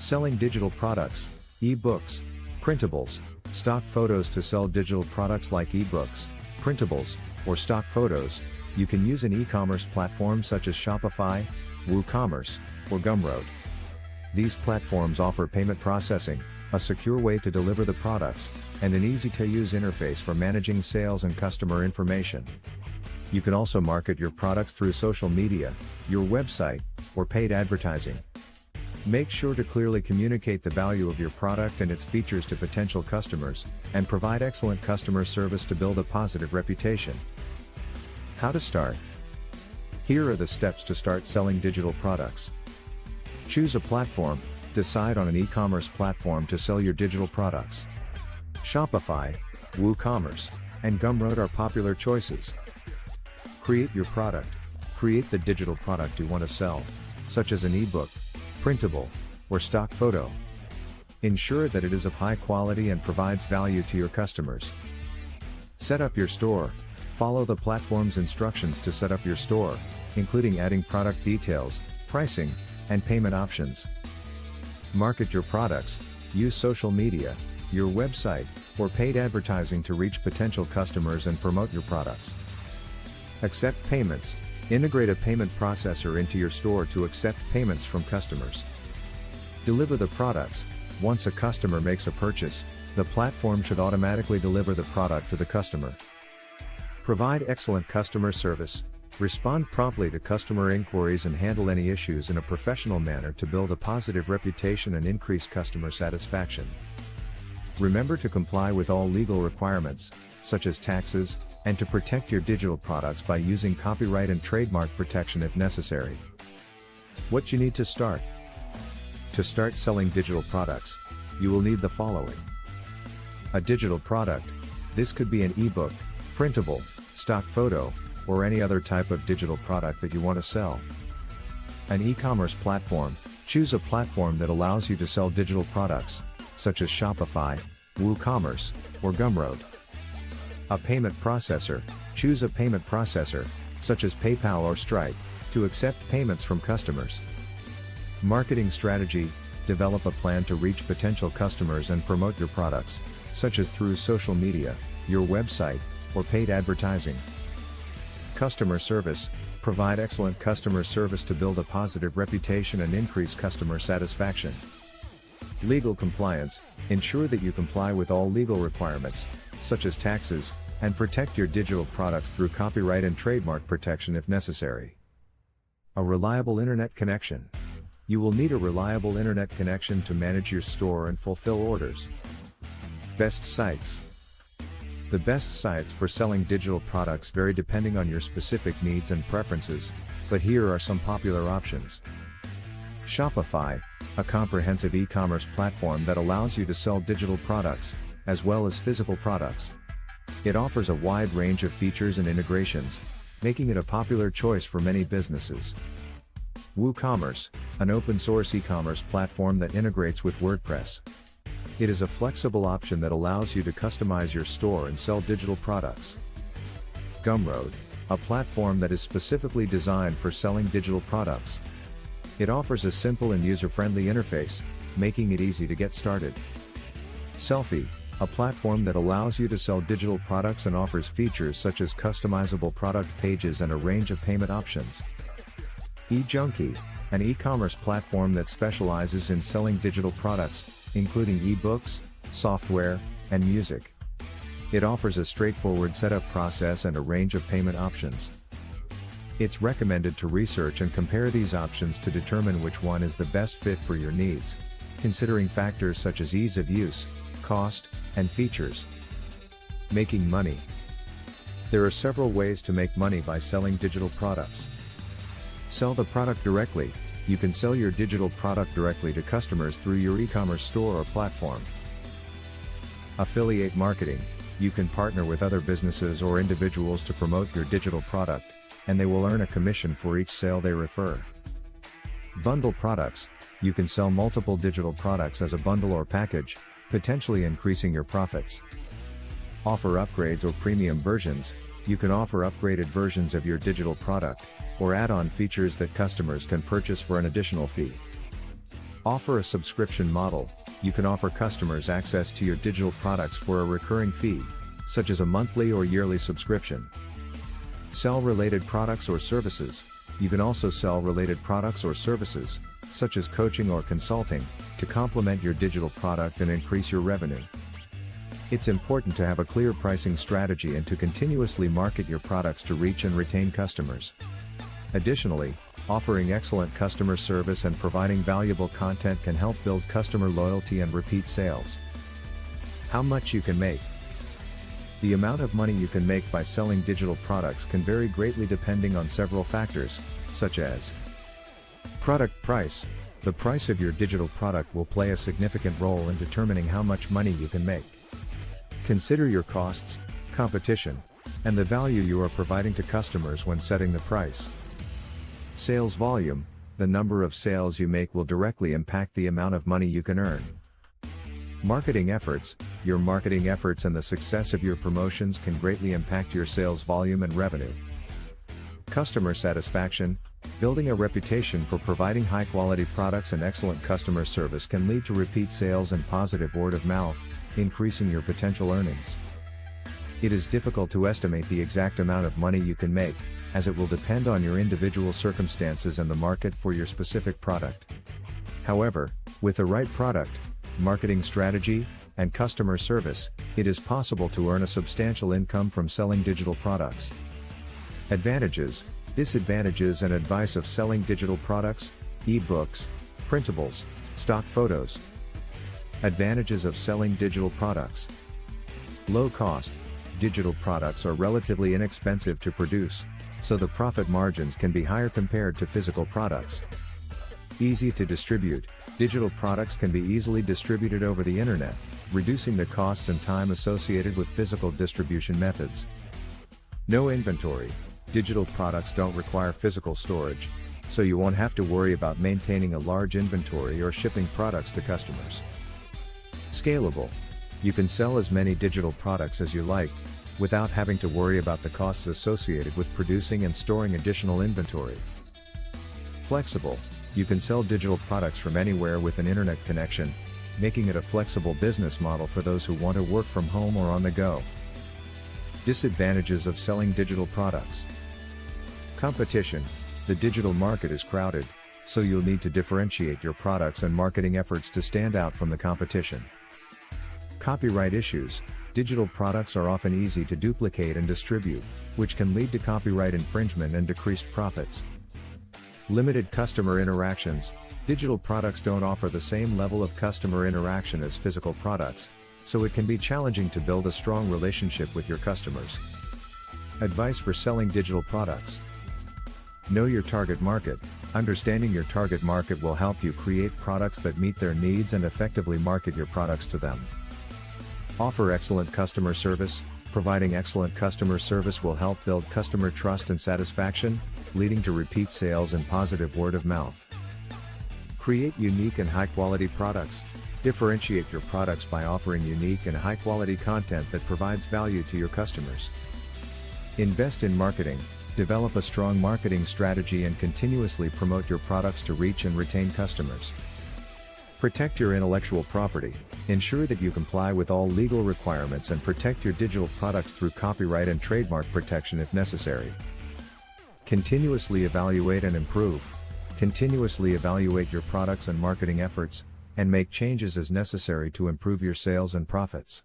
Selling digital products, e-books, printables, stock photos. To sell digital products like e-books, printables, or stock photos, you can use an e-commerce platform such as Shopify, WooCommerce, or Gumroad. These platforms offer payment processing, a secure way to deliver the products, and an easy-to-use interface for managing sales and customer information. You can also market your products through social media, your website, or paid advertising. Make sure to clearly communicate the value of your product and its features to potential customers, and provide excellent customer service to build a positive reputation. How to start? Here are the steps to start selling digital products. Choose a platform. Decide on an e-commerce platform to sell your digital products. Shopify, WooCommerce, and Gumroad are popular choices. Create your product. Create the digital product you want to sell, such as an ebook, printable, or stock photo. Ensure that it is of high quality and provides value to your customers. Set up your store. Follow the platform's instructions to set up your store, including adding product details, pricing, and payment options. Market your products. Use social media, your website, or paid advertising to reach potential customers and promote your products. Accept payments. Integrate a payment processor into your store to accept payments from customers. Deliver the products. Once a customer makes a purchase, the platform should automatically deliver the product to the customer. Provide excellent customer service. Respond promptly to customer inquiries and handle any issues in a professional manner to build a positive reputation and increase customer satisfaction. Remember to comply with all legal requirements, such as taxes, and to protect your digital products by using copyright and trademark protection if necessary. What you need to start. To start selling digital products, you will need the following. A digital product. This could be an ebook, printable, stock photo, or any other type of digital product that you want to sell. An e-commerce platform. Choose a platform that allows you to sell digital products, such as Shopify, WooCommerce, or Gumroad. A payment processor. Choose a payment processor, such as PayPal or Stripe, to accept payments from customers. Marketing strategy. Develop a plan to reach potential customers and promote your products, such as through social media, your website, or paid advertising. Customer service. Provide excellent customer service to build a positive reputation and increase customer satisfaction. Legal compliance. Ensure that you comply with all legal requirements, such as taxes, and protect your digital products through copyright and trademark protection if necessary. A reliable internet connection. You will need a reliable internet connection to manage your store and fulfill orders. Best sites. The best sites for selling digital products vary depending on your specific needs and preferences, but here are some popular options. Shopify, a comprehensive e-commerce platform that allows you to sell digital products, as well as physical products. It offers a wide range of features and integrations, making it a popular choice for many businesses. WooCommerce, an open-source e-commerce platform that integrates with WordPress. It is a flexible option that allows you to customize your store and sell digital products. Gumroad, a platform that is specifically designed for selling digital products. It offers a simple and user-friendly interface, making it easy to get started. Selfie, a platform that allows you to sell digital products and offers features such as customizable product pages and a range of payment options. eJunkie, an e-commerce platform that specializes in selling digital products, including e-books, software, and music. It offers a straightforward setup process and a range of payment options. It's recommended to research and compare these options to determine which one is the best fit for your needs, considering factors such as ease of use, cost, and features. Making money. There are several ways to make money by selling digital products. Sell the product directly. You can sell your digital product directly to customers through your e-commerce store or platform. Affiliate marketing. You can partner with other businesses or individuals to promote your digital product, and they will earn a commission for each sale they refer. Bundle products. You can sell multiple digital products as a bundle or package, potentially increasing your profits. Offer upgrades or premium versions. You can offer upgraded versions of your digital product, or add-on features that customers can purchase for an additional fee. Offer a subscription model. You can offer customers access to your digital products for a recurring fee, such as a monthly or yearly subscription. Sell related products or services. You can also sell related products or services, such as coaching or consulting, to complement your digital product and increase your revenue. It's important to have a clear pricing strategy and to continuously market your products to reach and retain customers. Additionally, offering excellent customer service and providing valuable content can help build customer loyalty and repeat sales. How much you can make. The amount of money you can make by selling digital products can vary greatly depending on several factors, such as product price. The price of your digital product will play a significant role in determining how much money you can make. Consider your costs, competition, and the value you are providing to customers when setting the price. Sales volume. The number of sales you make will directly impact the amount of money you can earn. Marketing efforts. Your marketing efforts and the success of your promotions can greatly impact your sales volume and revenue. Customer satisfaction. Building a reputation for providing high-quality products and excellent customer service can lead to repeat sales and positive word of mouth, increasing your potential earnings. It is difficult to estimate the exact amount of money you can make, as it will depend on your individual circumstances and the market for your specific product. However, with the right product, marketing strategy, and customer service, it is possible to earn a substantial income from selling digital products. Advantages, disadvantages and advice of selling digital products, e-books, printables, stock photos. Advantages of selling digital products. Low cost. Digital products are relatively inexpensive to produce, so the profit margins can be higher compared to physical products. Easy to distribute. Digital products can be easily distributed over the internet, reducing the costs and time associated with physical distribution methods. No inventory. Digital products don't require physical storage, so you won't have to worry about maintaining a large inventory or shipping products to customers. Scalable. You can sell as many digital products as you like, without having to worry about the costs associated with producing and storing additional inventory. Flexible. You can sell digital products from anywhere with an internet connection, making it a flexible business model for those who want to work from home or on the go. Disadvantages of selling digital products. Competition. The digital market is crowded, so you'll need to differentiate your products and marketing efforts to stand out from the competition. Copyright issues. Digital products are often easy to duplicate and distribute, which can lead to copyright infringement and decreased profits. Limited customer interactions. Digital products don't offer the same level of customer interaction as physical products, so it can be challenging to build a strong relationship with your customers. Advice for selling digital products. Know your target market. Understanding your target market will help you create products that meet their needs and effectively market your products to them. Offer excellent customer service. Providing excellent customer service will help build customer trust and satisfaction, leading to repeat sales and positive word of mouth. Create unique and high-quality products. Differentiate your products by offering unique and high-quality content that provides value to your customers. Invest in marketing. Develop a strong marketing strategy and continuously promote your products to reach and retain customers. Protect your intellectual property. Ensure that you comply with all legal requirements and protect your digital products through copyright and trademark protection if necessary. Continuously evaluate and improve. Continuously evaluate your products and marketing efforts, and make changes as necessary to improve your sales and profits.